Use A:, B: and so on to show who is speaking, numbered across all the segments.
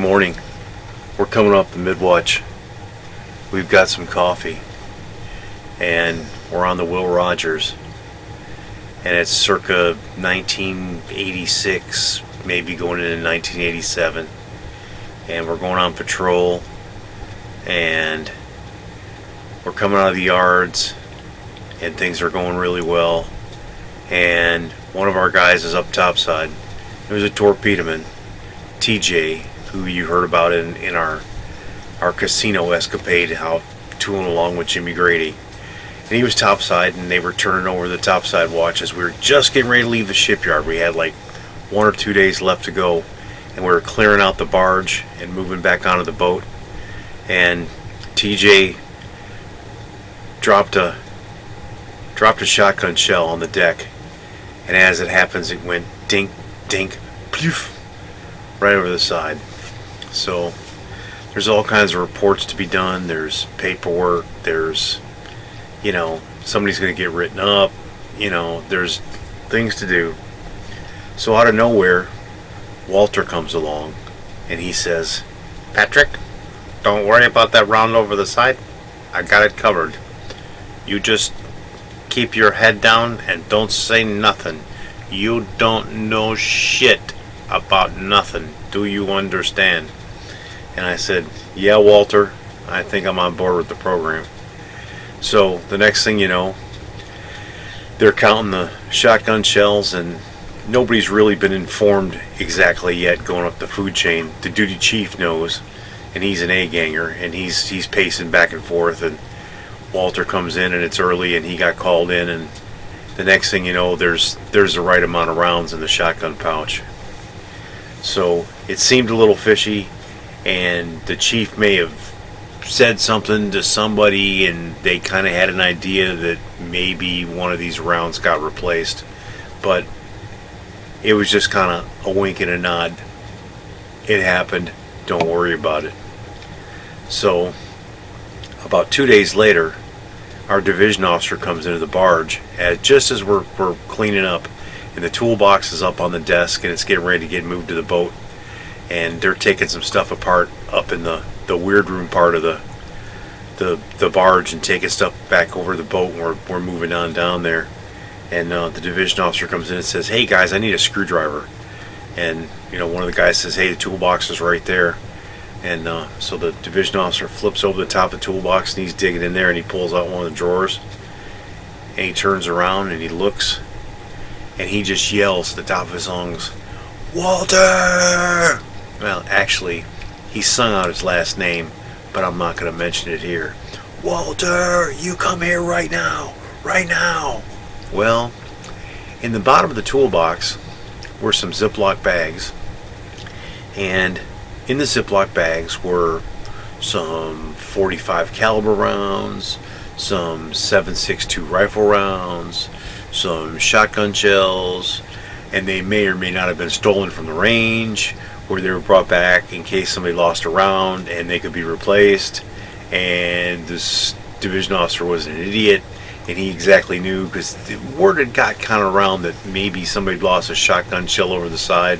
A: morning. We're coming off the mid-watch. We've got some coffee. And we're on the Will Rogers. And it's circa 1986, maybe going into 1987. And we're going on patrol. And we're coming out of the yards. And things are going really well. And one of our guys is up topside. There's a torpedoman, TJ, who you heard about in our casino escapade, how tooling along with Jimmy Grady. And he was topside, and they were turning over the topside watch as we were just getting ready to leave the shipyard. We had like 1 or 2 days left to go, and we were clearing out the barge and moving back onto the boat. And TJ dropped a shotgun shell on the deck, and as it happens, it went dink, dink, poof, right over the side. So there's all kinds of reports to be done. There's paperwork. There's, somebody's going to get written up. There's things to do. So out of nowhere, Walter comes along, and he says, "Patrick, don't worry about that round over the side. I got it covered. You just keep your head down and don't say nothing. You don't know shit about nothing. Do you understand?" And I said, "Yeah, Walter, I think I'm on board with the program." So the next thing you know, they're counting the shotgun shells, and nobody's really been informed exactly yet going up the food chain. The duty chief knows, and he's an A-ganger, and he's pacing back and forth, and Walter comes in, and it's early, and he got called in, and the next thing you know, there's the right amount of rounds in the shotgun pouch. So it seemed a little fishy, and the chief may have said something to somebody, and they kind of had an idea that maybe one of these rounds got replaced, but it was just kind of a wink and a nod. It happened. Don't worry about it. So about 2 days later, our division officer comes into the barge just as we're cleaning up, and the toolbox is up on the desk, and it's getting ready to get moved to the boat, and they're taking some stuff apart up in the weird room part of the barge and taking stuff back over the boat, and we're moving on down there, and the division officer comes in and says, "Hey guys, I need a screwdriver." And one of the guys says, "Hey, the toolbox is right there." And so the division officer flips over the top of the toolbox, and he's digging in there, and he pulls out one of the drawers, and he turns around and he looks, and he just yells at the top of his lungs, "Walter!" Well, actually, he sung out his last name, but I'm not going to mention it here. "Walter, you come here right now, right now." Well, in the bottom of the toolbox were some Ziploc bags, and in the Ziploc bags were some .45 caliber rounds, some .7.62 rifle rounds, some shotgun shells, and they may or may not have been stolen from the range, where they were brought back in case somebody lost a round and they could be replaced. And this division officer was an idiot, and he exactly knew, because the word had got kind of around that maybe somebody lost a shotgun shell over the side,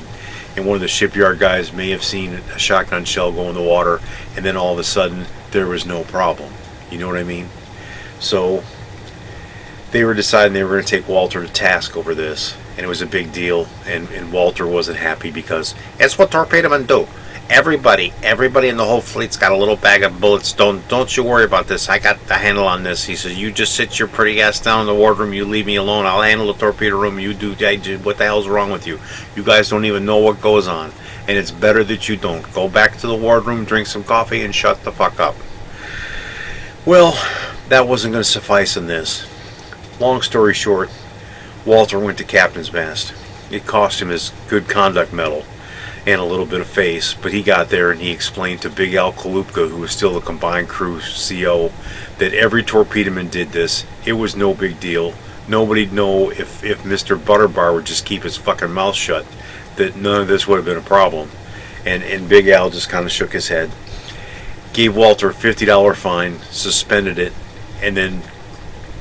A: and one of the shipyard guys may have seen a shotgun shell go in the water, and then all of a sudden there was no problem. You know what I mean? So they were deciding they were going to take Walter to task over this, and it was a big deal, and Walter wasn't happy, because it's what torpedomen do. Everybody in the whole fleet's got a little bag of bullets. Don't you worry about this. I got the handle on this. He says, "You just sit your pretty ass down in the wardroom. You leave me alone. I'll handle the torpedo room. You do. What the hell's wrong with you? You guys don't even know what goes on, and it's better that you don't. Go back to the wardroom, drink some coffee, and shut the fuck up." Well, that wasn't going to suffice in this. Long story short, Walter went to captain's mast. It cost him his good conduct medal and a little bit of face, but he got there and he explained to Big Al Kalupka, who was still the combined crew CO, that every torpedoman did this. It was no big deal. Nobody'd know if Mr. Butterbar would just keep his fucking mouth shut, that none of this would have been a problem. And Big Al just kind of shook his head, gave Walter a $50 fine, suspended it, and then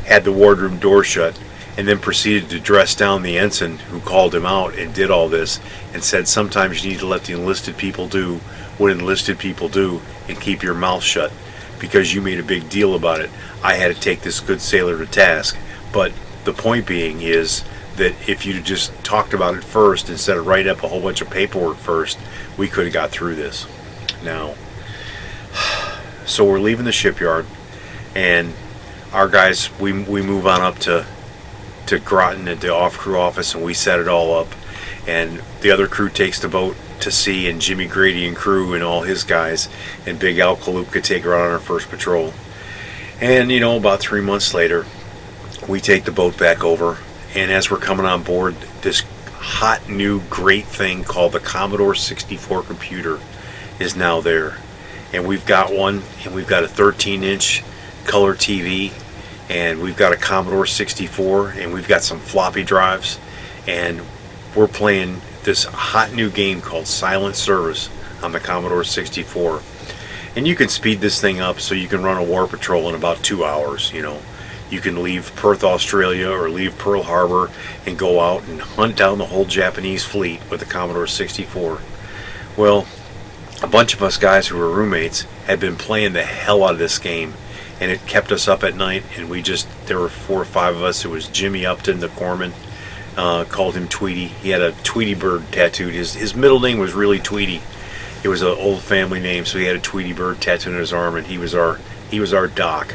A: had the wardroom door shut, and then proceeded to dress down the ensign who called him out and did all this, and said sometimes you need to let the enlisted people do what enlisted people do and keep your mouth shut, because you made a big deal about it. I had to take this good sailor to task. But the point being is that if you'd just talked about it first instead of writing up a whole bunch of paperwork first, we could have got through this. Now, so we're leaving the shipyard, and our guys, we move on up to Groton at the off-crew office, and we set it all up. And the other crew takes the boat to sea, and Jimmy Grady and crew and all his guys, and Big Al Kalupka take her on our first patrol. And, you know, about 3 months later, we take the boat back over, and as we're coming on board, this hot new great thing called the Commodore 64 computer is now there. And we've got one, and we've got a 13-inch color TV, and we've got a Commodore 64, and we've got some floppy drives, and we're playing this hot new game called Silent Service on the Commodore 64. And you can speed this thing up so you can run a war patrol in about 2 hours, you know. You can leave Perth, Australia, or leave Pearl Harbor and go out and hunt down the whole Japanese fleet with the Commodore 64. Well, a bunch of us guys who were roommates had been playing the hell out of this game, and it kept us up at night. And there were 4 or 5 of us. It was Jimmy Upton, the corpsman, called him Tweety. He had a Tweety bird tattooed. His middle name was really Tweety. It was an old family name, so he had a Tweety bird tattooed on his arm, and he was our doc.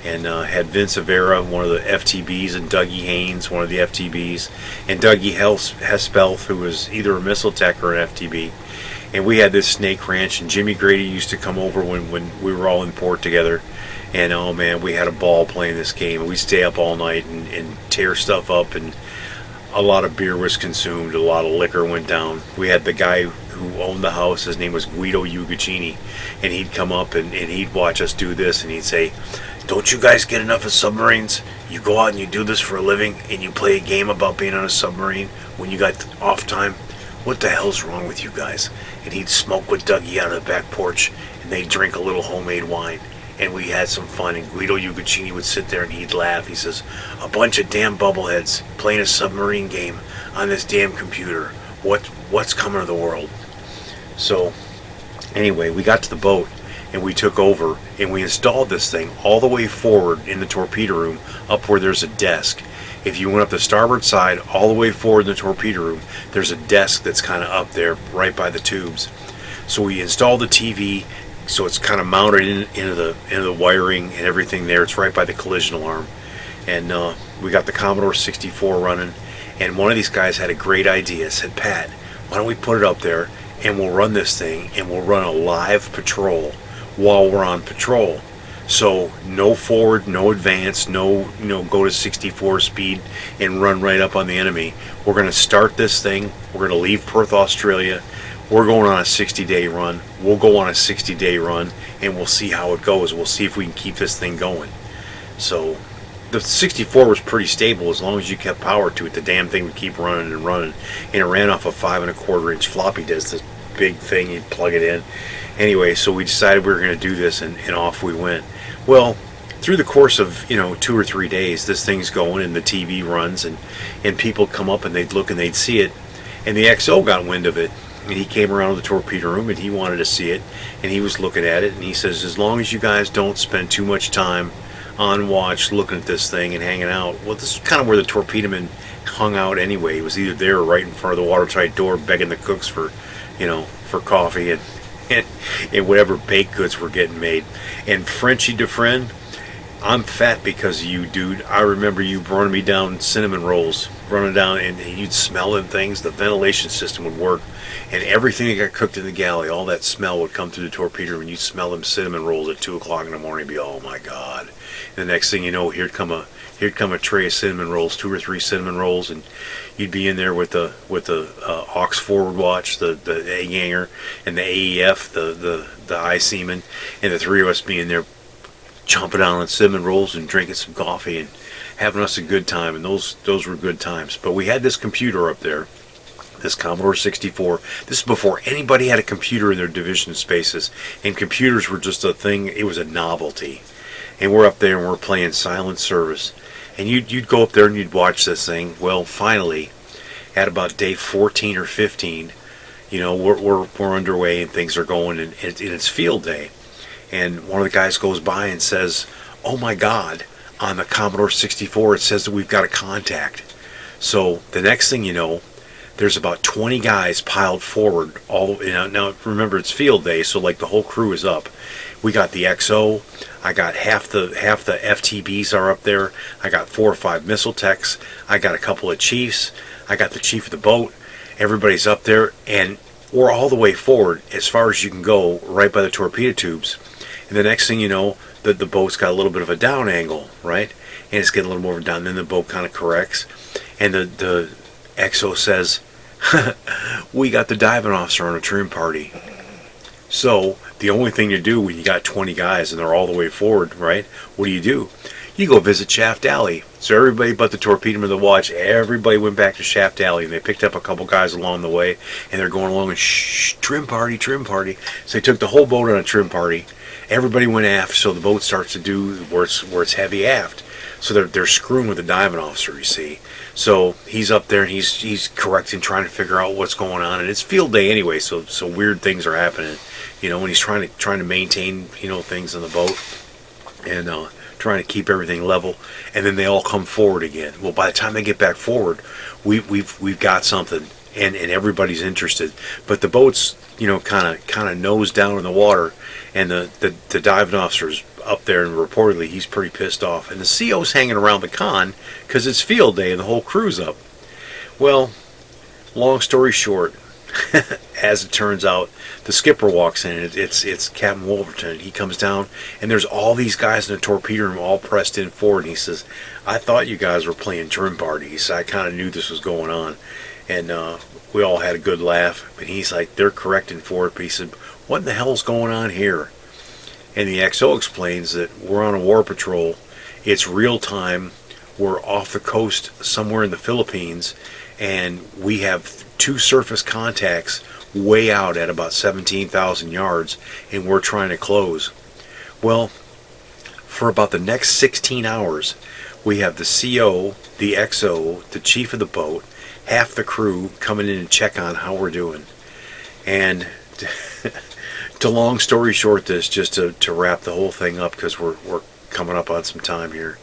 A: And had Vince Avera, one of the FTBs, and Dougie Haynes, one of the FTBs, and Dougie Hespelth, who was either a missile tech or an FTB. And we had this snake ranch, and Jimmy Grady used to come over when we were all in port together. And oh man, we had a ball playing this game. And we'd stay up all night and tear stuff up, and a lot of beer was consumed, a lot of liquor went down. We had the guy who owned the house, his name was Guido Ugacini, and he'd come up and he'd watch us do this, and he'd say, "Don't you guys get enough of submarines? You go out and you do this for a living, and you play a game about being on a submarine when you got off time? What the hell's wrong with you guys?" And he'd smoke with Dougie out of the back porch, and they'd drink a little homemade wine, and we had some fun. And Guido Ugacini would sit there and he'd laugh. He says, "A bunch of damn bubbleheads playing a submarine game on this damn computer. What's coming to the world?" So anyway, we got to the boat, and we took over, and we installed this thing all the way forward in the torpedo room, up where there's a desk. If you went up the starboard side all the way forward in the torpedo room, there's a desk that's kind of up there right by the tubes. So we installed the TV, so it's kind of mounted into the wiring and everything there. It's right by the collision alarm. And we got the Commodore 64 running, and one of these guys had a great idea. Said, "Pat, why don't we put it up there, and we'll run this thing, and we'll run a live patrol while we're on patrol. So no forward, no advance, no go to 64 speed and run right up on the enemy. We're going to start this thing. We're going to leave Perth, Australia. We're going on a 60-day run. We'll go on a 60-day run, and we'll see how it goes. We'll see if we can keep this thing going." So the 64 was pretty stable as long as you kept power to it. The damn thing would keep running and running, and it ran off a 5 1/4-inch floppy disk. This big thing, you'd plug it in. Anyway, so we decided we were going to do this, and off we went. Well, through the course of 2 or 3 days, this thing's going, and the TV runs, and people come up and they'd look and they'd see it, and the XO got wind of it, and he came around to the torpedo room and he wanted to see it, and he was looking at it, and he says, "As long as you guys don't spend too much time on watch looking at this thing and hanging out." Well, this is kind of where the torpedoman hung out anyway. He was either there or right in front of the watertight door begging the cooks for coffee and whatever baked goods were getting made. And Frenchie DeFriend, I'm fat because of you, dude. I remember you running me down cinnamon rolls, running down, and you'd smell them things. The ventilation system would work, and everything that got cooked in the galley, all that smell would come through the torpedo, and you'd smell them cinnamon rolls at 2 o'clock in the morning. And be, oh my God! And the next thing you know, here'd come a tray of cinnamon rolls, 2 or 3 cinnamon rolls, and you'd be in there with the aux forward watch, the egg hanger, and the AEF, the eye seaman, and the 3 of us being there chomping down on cinnamon rolls and drinking some coffee and having us a good time. And those were good times. But we had this computer up there, this Commodore 64. This is before anybody had a computer in their division spaces, and computers were just a thing. It was a novelty. And we're up there and we're playing Silent Service. And you'd go up there and you'd watch this thing. Well, finally, at about day 14 or 15, you know, we're underway and things are going, and it's field day. And one of the guys goes by and says, "Oh my God, on the Commodore 64 it says that we've got a contact." So the next thing you know, there's about 20 guys piled forward. Now remember, it's field day, so like the whole crew is up. We got the XO. I got half the FTBs are up there. I got 4 or 5 missile techs. I got a couple of chiefs. I got the chief of the boat. Everybody's up there, and we're all the way forward as far as you can go, right by the torpedo tubes. And the next thing you know, the boat's got a little bit of a down angle, right? And it's getting a little more down. Then the boat kind of corrects, and the XO says, "We got the diving officer on a trim party." So the only thing to do when you got 20 guys and they're all the way forward, right? What do? You go visit Shaft Alley. So everybody but the torpedoman of the watch, everybody went back to Shaft Alley, and they picked up a couple guys along the way, and they're going along and shh, trim party, trim party. So they took the whole boat on a trim party. Everybody went aft, so the boat starts to do where it's heavy aft. So they're screwing with the diving officer, you see. So he's up there and he's correcting, trying to figure out what's going on, and it's field day anyway, so weird things are happening, you know, when he's trying to maintain, you know, things on the boat, and trying to keep everything level, and then they all come forward again. Well, by the time they get back forward, we've got something, and everybody's interested, but the boat's, you know, kind of nose down in the water, and the diving officer's up there, and reportedly he's pretty pissed off, and the CO's hanging around the con because it's field day and the whole crew's up. Well, long story short, as it turns out, the skipper walks in. It's Captain Wolverton. He comes down, and there's all these guys in the torpedo room all pressed in forward, and he says, "I thought you guys were playing trim parties. I kind of knew this was going on." And we all had a good laugh, but he's like, they're correcting for it, but he said, "What in the hell's going on here?" And the XO explains that we're on a war patrol. It's real time. We're off the coast somewhere in the Philippines, and we have 2 surface contacts way out at about 17,000 yards, and we're trying to close. Well, for about the next 16 hours, we have the CO, the XO, the chief of the boat, half the crew coming in and check on how we're doing. And to long story short, this just to wrap the whole thing up, because we're coming up on some time here.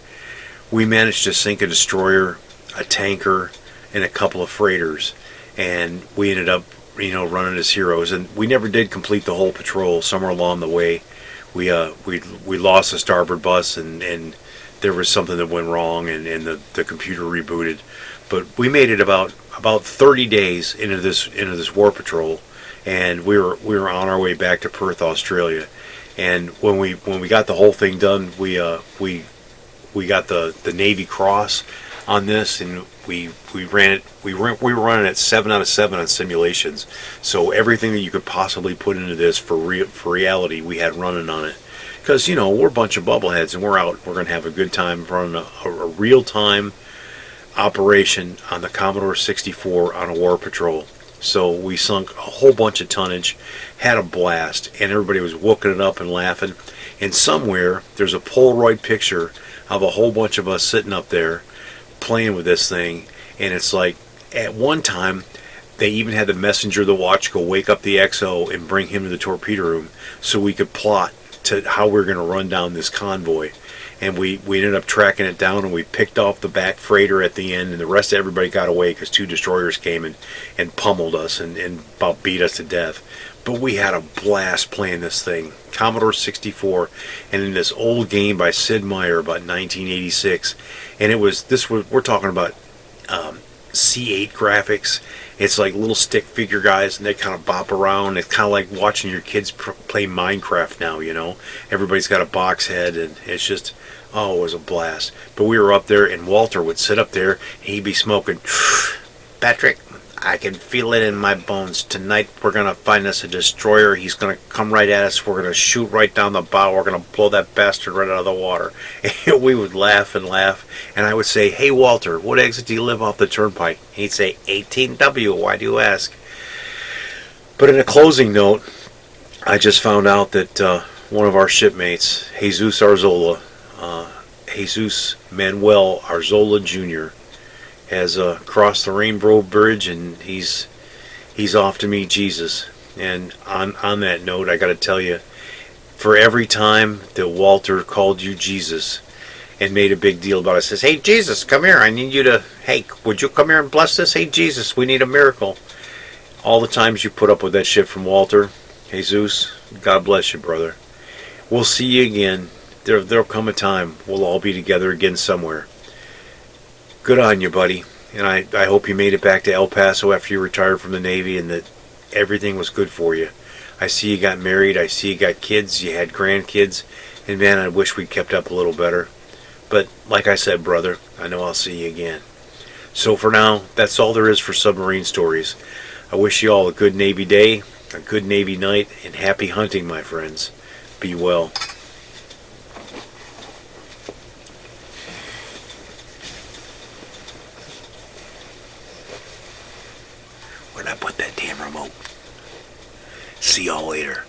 A: We managed to sink a destroyer, a tanker, and a couple of freighters, and we ended up, you know, running as heroes. And we never did complete the whole patrol. Somewhere along the way, we lost the starboard bus, and there was something that went wrong, and the computer rebooted. But we made it about 30 days into this war patrol, and we were on our way back to Perth, Australia. And when we got the whole thing done, we got the Navy Cross on this, and we ran it. We were running at 7 out of 7 on simulations. So everything that you could possibly put into this for reality, we had running on it. Because, you know, we're a bunch of bubbleheads, and we're going to have a good time running a real-time operation on the Commodore 64 on a war patrol. So we sunk a whole bunch of tonnage, had a blast, and everybody was whooking it up and laughing. And somewhere there's a Polaroid picture of a whole bunch of us sitting up there playing with this thing, and it's like, at one time they even had the messenger of the watch go wake up the XO and bring him to the torpedo room so we could plot to how we were going to run down this convoy. And we ended up tracking it down, and we picked off the back freighter at the end, and the rest of everybody got away because 2 destroyers came and pummeled us and about beat us to death. But we had a blast playing this thing, Commodore 64, and in this old game by Sid Meier about 1986. And we're talking about C8 graphics. It's like little stick figure guys, and they kind of bop around. It's kind of like watching your kids play Minecraft now, you know. Everybody's got a box head, and it's just, oh, it was a blast. But we were up there, and Walter would sit up there, and he'd be smoking. "Patrick, I can feel it in my bones. Tonight we're going to find us a destroyer. He's going to come right at us. We're going to shoot right down the bow. We're going to blow that bastard right out of the water." And we would laugh and laugh. And I would say, "Hey, Walter, what exit do you live off the turnpike?" And he'd say, "18W. Why do you ask?" But in a closing note, I just found out that one of our shipmates, Jesus Arzola, Jesus Manuel Arzola Jr. has crossed the Rainbow Bridge, and he's off to meet Jesus. And on that note, I got to tell you, for every time that Walter called you Jesus and made a big deal about it, says, "Hey Jesus, come here. I need you to. Hey, would you come here and bless this? Hey Jesus, we need a miracle." All the times you put up with that shit from Walter, Jesus, God bless you, brother. We'll see you again. There'll come a time we'll all be together again somewhere. Good on you, buddy. And I hope you made it back to El Paso after you retired from the Navy, and that everything was good for you. I see you got married. I see you got kids. You had grandkids. And man, I wish we kept up a little better. But like I said, brother, I know I'll see you again. So for now, that's all there is for submarine stories. I wish you all a good Navy day, a good Navy night, and happy hunting, my friends. Be well. Where'd I put that damn remote? See y'all later.